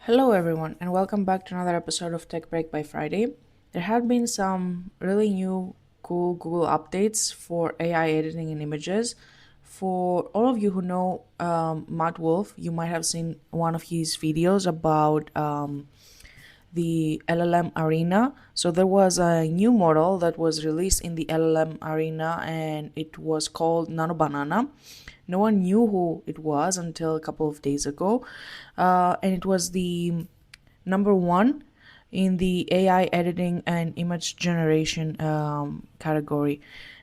Hello, everyone, and welcome back to another episode of Tech Break by Friday. There have been some really new, cool Google updates for AI editing in images. For all of you who know Matt Wolf, you might have seen one of his videos about the LLM arena. So there was a new model that was released in the LLM arena, and it was called Nano Banana. No one knew who it was until a couple of days ago, and it was the number one in the AI editing and image generation category.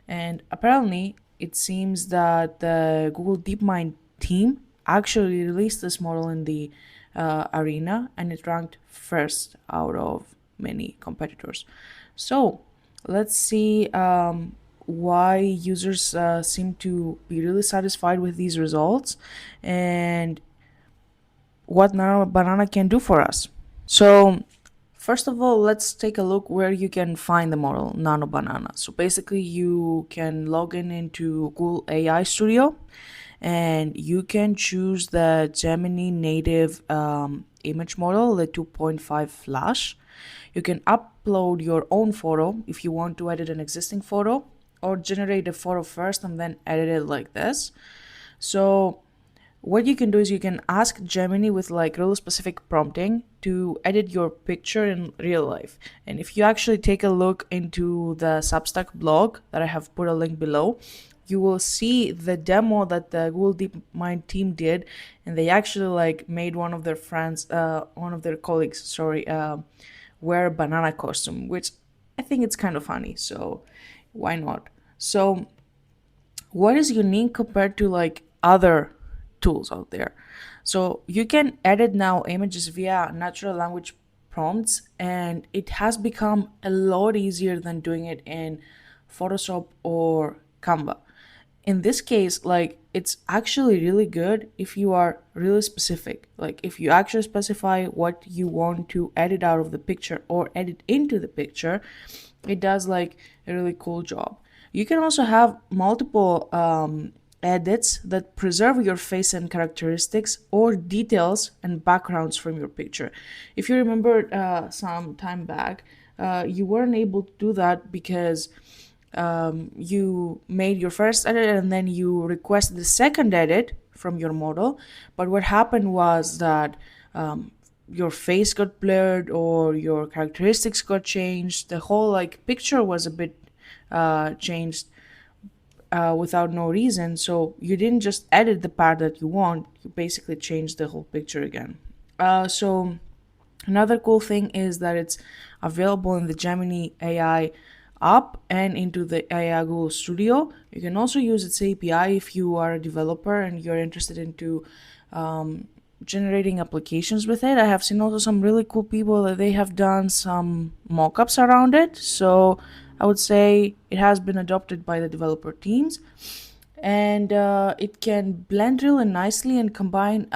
And apparently, it seems that the Google DeepMind team actually released this model in the arena, and it ranked first out of many competitors. So let's see why users seem to be really satisfied with these results and what Nano Banana can do for us. So first of all, let's take a look where you can find the model Nano Banana. So basically, you can log in into Google AI Studio, and you can choose the Gemini native image model, the 2.5 Flash. You can upload your own photo if you want to edit an existing photo, or generate a photo first and then edit it like this. So what you can do is you can ask Gemini with like really specific prompting to edit your picture in real life. And if you actually take a look into the Substack blog that I have put a link below, you will see the demo that the Google DeepMind team did, and they actually like made one of their friends, one of their colleagues, wear a banana costume, which I think it's kind of funny. So why not? So what is unique compared to like other tools out there? So you can edit now images via natural language prompts, and it has become a lot easier than doing it in Photoshop or Canva. In this case, like, it's actually really good if you are really specific. Like, if you actually specify what you want to edit out of the picture or edit into the picture, it does like a really cool job. You can also have multiple edits that preserve your face and characteristics or details and backgrounds from your picture. If you remember some time back, you weren't able to do that because you made your first edit and then you requested the second edit from your model. But what happened was that your face got blurred or your characteristics got changed. The whole like picture was a bit changed without no reason. So you didn't just edit the part that you want, you basically changed the whole picture again. So another cool thing is that it's available in the Gemini AI app and into the AI Google Studio. You can also use its API if you are a developer and you're interested into generating applications with it. I have seen also some really cool people that they have done some mockups around it. So I would say it has been adopted by the developer teams, and it can blend really nicely and combine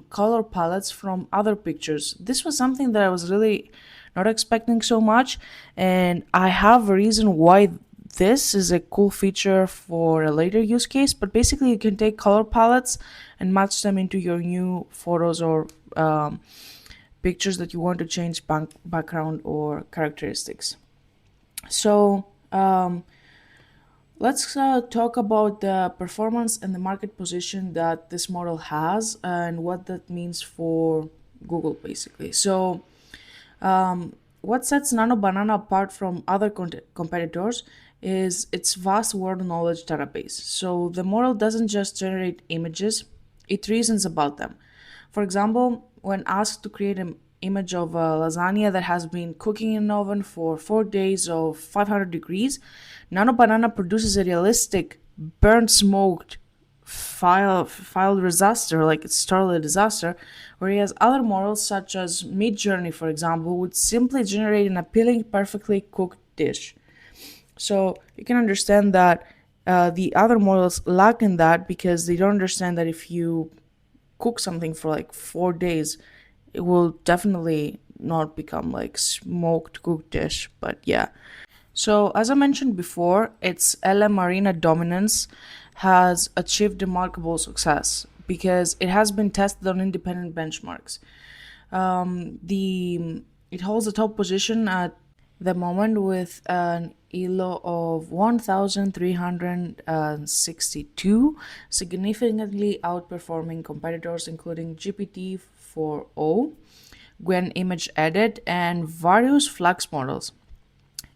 color palettes from other pictures. This was something that I was really not expecting so much, and I have a reason why this is a cool feature for a later use case. But basically, you can take color palettes and match them into your new photos or pictures that you want to change background or characteristics. So let's talk about the performance and the market position that this model has and what that means for Google, basically. So what sets Nano Banana apart from other competitors is its vast world knowledge database. So the model doesn't just generate images, it reasons about them. For example, when asked to create an image of a lasagna that has been cooking in an oven for 4 days of 500 degrees, Nano Banana produces a realistic, burnt smoked file disaster, like it's totally a disaster, whereas other models such as Midjourney, for example, would simply generate an appealing, perfectly cooked dish. So you can understand that the other models lack in that because they don't understand that if you cook something for like 4 days, it will definitely not become like smoked cooked dish. But yeah. So as I mentioned before, its LM Arena dominance has achieved remarkable success because it has been tested on independent benchmarks. The it holds the top position at the moment with an ELO of 1,362, significantly outperforming competitors including GPT-4o, Gwen Image Edit, and various Flux models.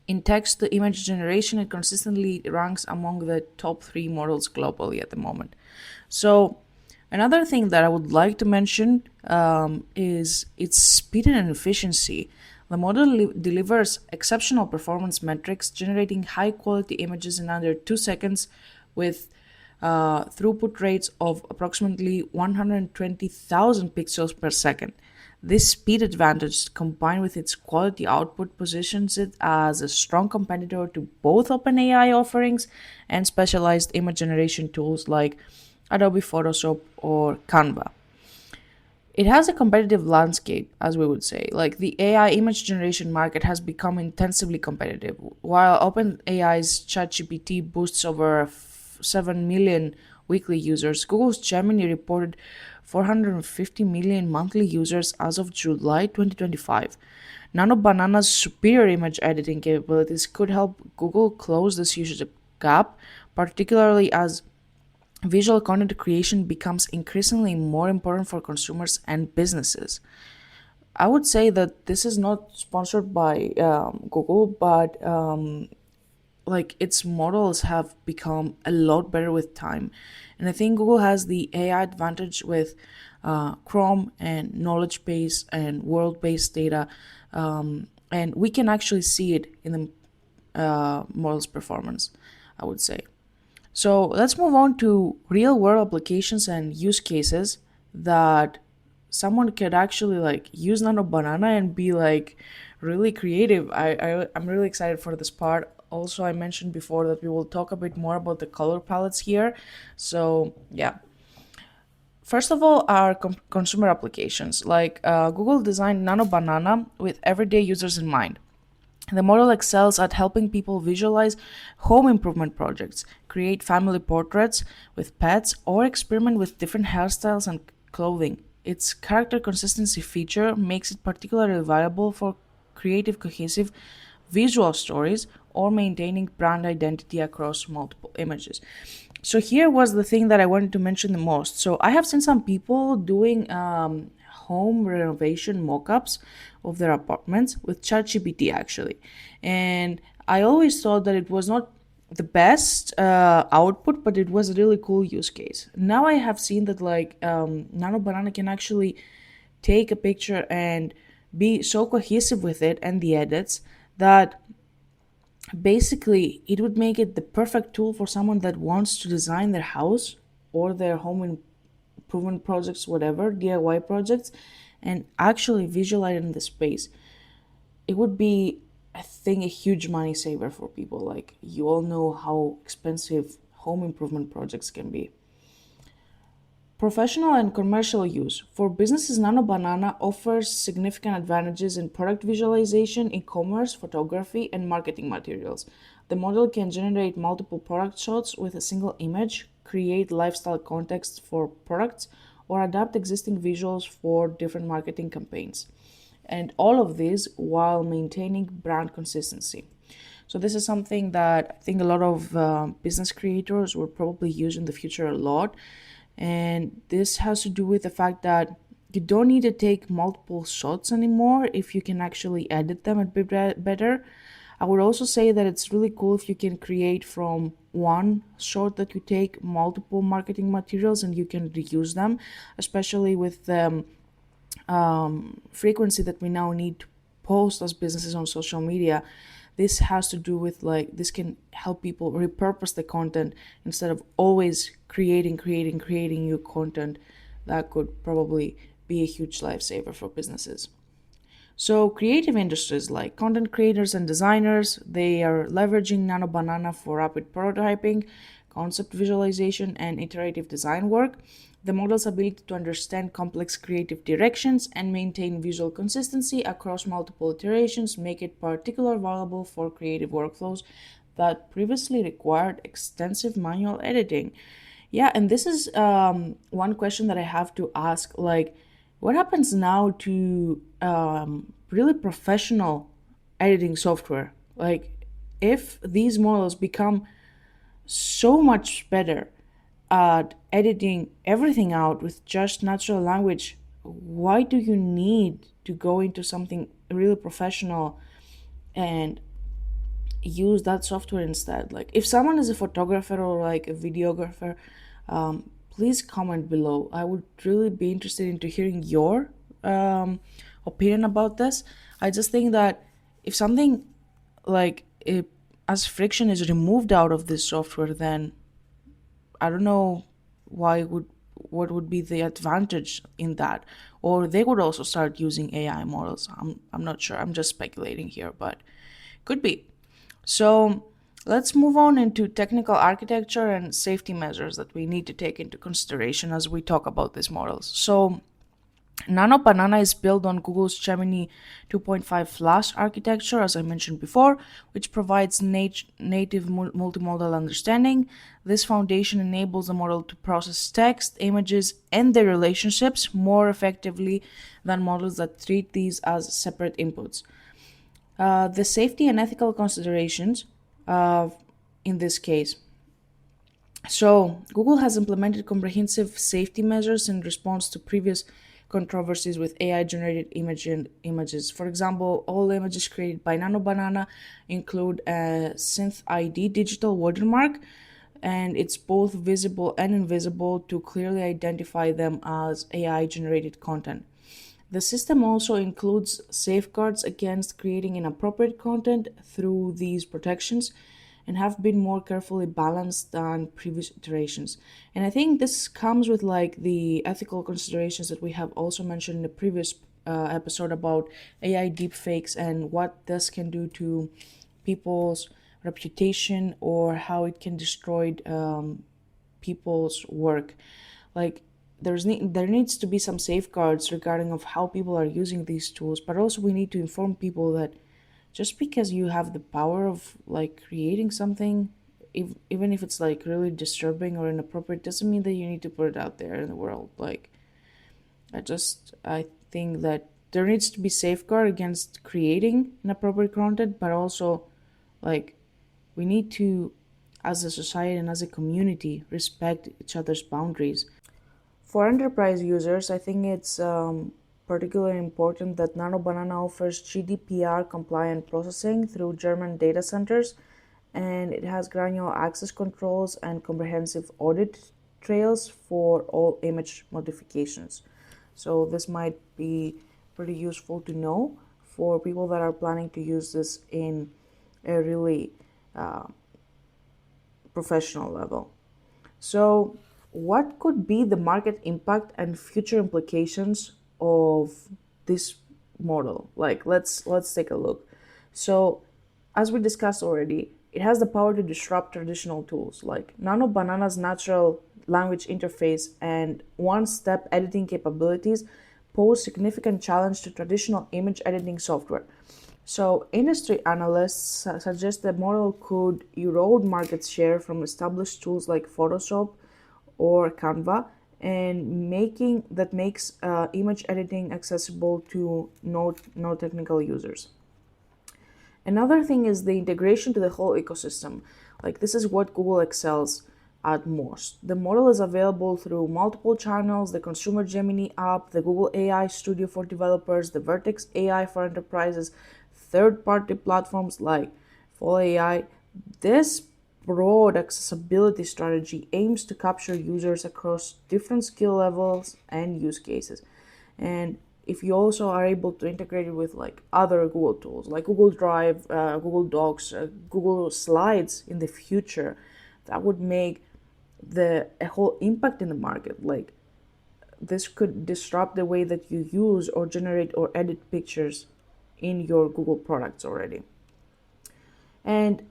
In text to image generation, it consistently ranks among the top three models globally at the moment. So, another thing that I would like to mention is its speed and efficiency. The model delivers exceptional performance metrics, generating high quality images in under 2 seconds with throughput rates of approximately 120,000 pixels per second. This speed advantage, combined with its quality output, positions it as a strong competitor to both OpenAI offerings and specialized image generation tools like Adobe Photoshop or Canva. It has a competitive landscape, as we would say. Like the AI image generation market has become intensively competitive. While OpenAI's ChatGPT boasts over 7 million weekly users, Google's Gemini reported 450 million monthly users as of July 2025. Nano Banana's superior image editing capabilities could help Google close this usage gap, particularly as visual content creation becomes increasingly more important for consumers and businesses. I would say that this is not sponsored by Google, but like its models have become a lot better with time, and I think Google has the AI advantage with Chrome and knowledge base and world based data, and we can actually see it in the model's performance, I would say. So let's move on to real world applications and use cases that someone could actually like use Nano Banana and be like really creative. I'm really excited for this part. Also, I mentioned before that we will talk a bit more about the color palettes here. So yeah, first of all, our consumer applications like Google designed Nano Banana with everyday users in mind. The model excels at helping people visualize home improvement projects, create family portraits with pets, or experiment with different hairstyles and clothing. Its character consistency feature makes it particularly valuable for creative, cohesive visual stories or maintaining brand identity across multiple images. So here was the thing that I wanted to mention the most. So I have seen some people doing home renovation mock-ups of their apartments with ChatGPT actually, and I always thought that it was not the best output, but it was a really cool use case. Now I have seen that like Nano Banana can actually take a picture and be so cohesive with it and the edits that basically it would make it the perfect tool for someone that wants to design their house or their home improvement projects, whatever, DIY projects, and actually visualize in the space. It would be, I think, a huge money saver for people. Like, you all know how expensive home improvement projects can be. Professional and commercial use. For businesses, Nano Banana offers significant advantages in product visualization, e commerce, photography, and marketing materials. The model can generate multiple product shots with a single image, create lifestyle context for products, or adapt existing visuals for different marketing campaigns. And all of this while maintaining brand consistency. So, this is something that I think a lot of business creators will probably use in the future a lot, and this has to do with the fact that you don't need to take multiple shots anymore if you can actually edit them a bit better. I would also say that it's really cool if you can create from one shot that you take multiple marketing materials and you can reuse them, especially with the frequency that we now need to post as businesses on social media. This has to do with like this can help people repurpose the content instead of always creating new content. That could probably be a huge lifesaver for businesses. So creative industries like content creators and designers, they are leveraging Nano Banana for rapid prototyping, concept visualization, and iterative design work. The model's ability to understand complex creative directions and maintain visual consistency across multiple iterations make it particularly valuable for creative workflows that previously required extensive manual editing. Yeah, and this is one question that I have to ask. Like, What happens now to really professional editing software? Like, if these models become so much better at editing everything out with just natural language, why do you need to go into something really professional and use that software instead? Like, if someone is a photographer or like a videographer, please comment below. I would really be interested into hearing your opinion about this. I just think that if something like it, as friction is removed out of this software, then I don't know why would what would be the advantage in that. Or they would also start using AI models. I'm not sure. I'm just speculating here, but could be. So let's move on into technical architecture and safety measures that we need to take into consideration as we talk about these models. So Nano Banana is built on Google's Gemini 2.5 Flash architecture, as I mentioned before, which provides native multimodal understanding. This foundation enables the model to process text, images, and their relationships more effectively than models that treat these as separate inputs. The safety and ethical considerations uh, in this case. So, Google has implemented comprehensive safety measures in response to previous controversies with AI generated images. For example, all images created by Nano Banana include a Synth ID digital watermark, and it's both visible and invisible to clearly identify them as AI generated content. The system also includes safeguards against creating inappropriate content through these protections and have been more carefully balanced than previous iterations. And I think this comes with like the ethical considerations that we have also mentioned in the previous episode about AI deepfakes and what this can do to people's reputation or how it can destroy people's work. Like there needs to be some safeguards regarding of how people are using these tools, but also we need to inform people that just because you have the power of like creating something, even if it's like really disturbing or inappropriate, doesn't mean that you need to put it out there in the world. Like I think that there needs to be safeguard against creating inappropriate content, but also like we need to, as a society and as a community, respect each other's boundaries. For enterprise users, I think it's particularly important that Nano Banana offers GDPR compliant processing through German data centers, and it has granular access controls and comprehensive audit trails for all image modifications. So, this might be pretty useful to know for people that are planning to use this in a really professional level. So, what could be the market impact and future implications of this model? Like, let's take a look. So, as we discussed already, it has the power to disrupt traditional tools like Nano Banana's natural language interface and one-step editing capabilities pose significant challenge to traditional image editing software. So, industry analysts suggest the model could erode market share from established tools like Photoshop or Canva, and making that makes image editing accessible to no technical users. Another thing is the integration to the whole ecosystem. Like this is what Google excels at most. The model is available through multiple channels: the consumer Gemini app, the Google AI Studio for developers, the Vertex AI for enterprises, third-party platforms like Full AI. This broad accessibility strategy aims to capture users across different skill levels and use cases. And if you also are able to integrate it with like other Google tools like Google Drive, Google Docs, Google Slides in the future, that would make the a whole impact in the market. Like this could disrupt the way that you use or generate or edit pictures in your Google products already. And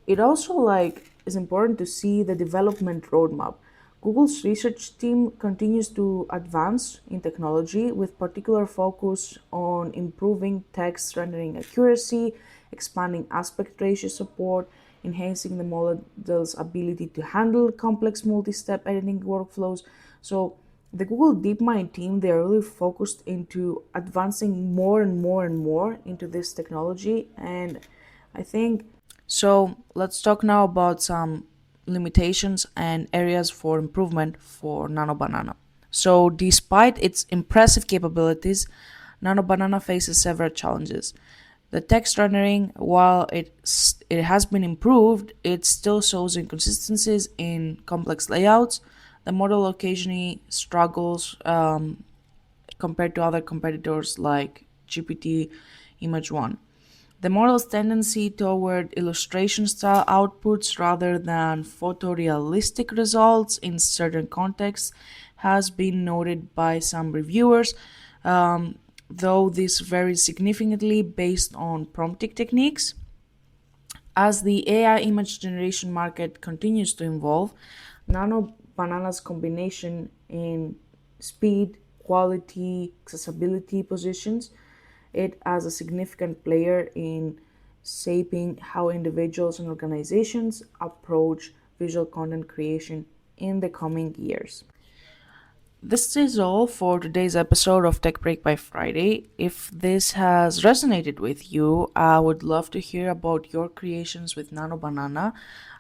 it also like is important to see the development roadmap. Google's research team continues to advance in technology with particular focus on improving text rendering accuracy, expanding aspect ratio support, enhancing the model's ability to handle complex multi-step editing workflows. So The Google DeepMind team, they're really focused into advancing more and more and more into this technology. And I think so. Let's talk now about some limitations and areas for improvement for Nano Banana. So, despite its impressive capabilities, Nano Banana faces several challenges. The text rendering, while it has been improved, it still shows inconsistencies in complex layouts. The model occasionally struggles compared to other competitors like GPT Image 1. The model's tendency toward illustration style outputs rather than photorealistic results in certain contexts has been noted by some reviewers, um, though this varies significantly based on prompting techniques. As the AI image generation market continues to evolve, Nano Banana's combination in speed, quality, accessibility positions it as a significant player in shaping how individuals and organizations approach visual content creation in the coming years. This is all for today's episode of Tech Break by Friday. If this has resonated with you, I would love to hear about your creations with Nano Banana.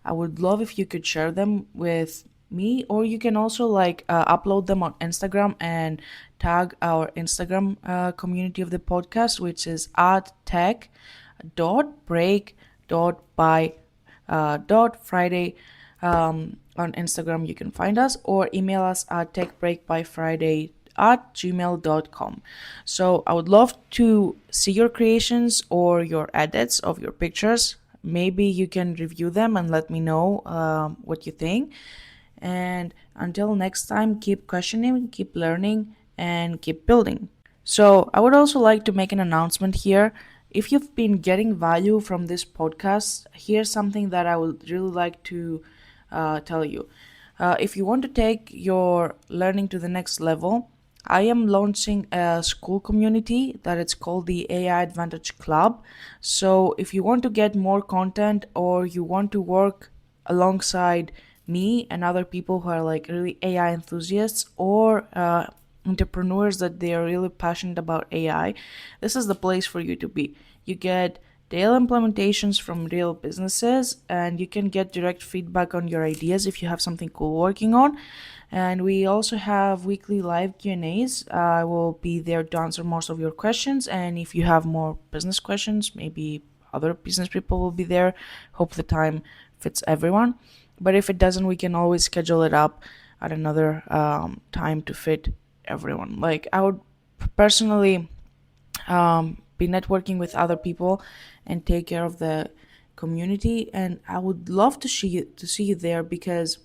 I would love if you could share them with me, or you can also upload them on Instagram and tag our Instagram community of the podcast, which is at tech.break.by.friday. On Instagram, you can find us or email us at techbreakbyfriday@gmail.com. So I would love to see your creations or your edits of your pictures. Maybe you can review them and let me know what you think. And until next time, keep questioning, keep learning, and keep building. So, I would also like to make an announcement here. If you've been getting value from this podcast, here's something that I would really like to tell you. If you want to take your learning to the next level, I am launching a school community that it's called the AI Advantage Club. So, if you want to get more content or you want to work alongside me and other people who are like really AI enthusiasts or entrepreneurs that they are really passionate about AI, this is the place for you to be. You get daily implementations from real businesses and you can get direct feedback on your ideas if you have something cool working on. And we also have weekly live Q&As. I will be there to answer most of your questions, and if you have more business questions, maybe other business people will be there. Hope the time fits everyone, but if it doesn't, we can always schedule it up at another time to fit everyone. Like, I would personally be networking with other people and take care of the community, and I would love to see you there, because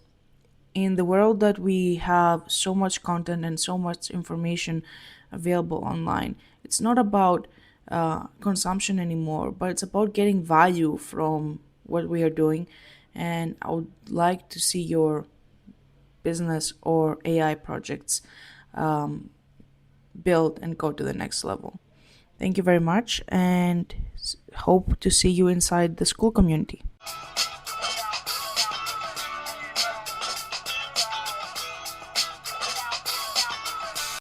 in the world that we have so much content and so much information available online, it's not about consumption anymore, but it's about getting value from what we are doing. And I would like to see your business or AI projects build and go to the next level. Thank you very much, and hope to see you inside the school community.